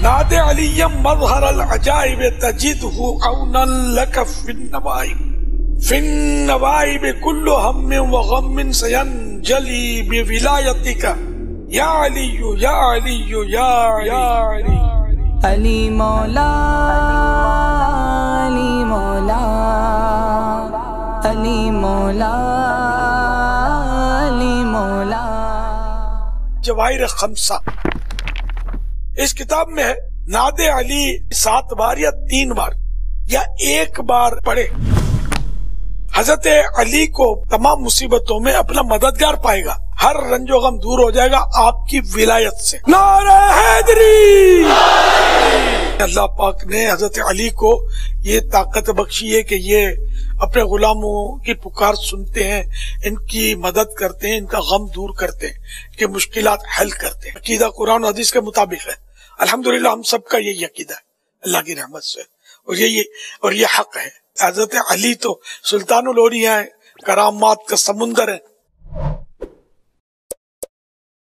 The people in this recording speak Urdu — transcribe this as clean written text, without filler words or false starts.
ناد علی مظہر العجائب تجدہ عونا لک فی النوائب کل ہم وغم سینجلی بولایتک یا علی یا علی یا علی علی مولا علی مولا علی مولا علی مولا۔ جواہر خمسہ، اس کتاب میں ہے ناد علی 7 بار یا 3 بار یا 1 بار پڑھے حضرت علی کو تمام مصیبتوں میں اپنا مددگار پائے گا، ہر رنج و غم دور ہو جائے گا آپ کی ولایت سے۔ نعرہ حیدری! اللہ پاک نے حضرت علی کو یہ طاقت بخشی ہے کہ یہ اپنے غلاموں کی پکار سنتے ہیں، ان کی مدد کرتے ہیں، ان کا غم دور کرتے ہیں، کہ مشکلات حل کرتے ہیں۔ عقیدہ قرآن و حدیث کے مطابق ہے۔ الحمدللہ ہم سب کا یہی عقیدہ ہے اللہ کی رحمت سے، اور یہ حق ہے۔ حضرت علی تو سلطان الاولیاء ہیں، کرامات کا سمندر ہے۔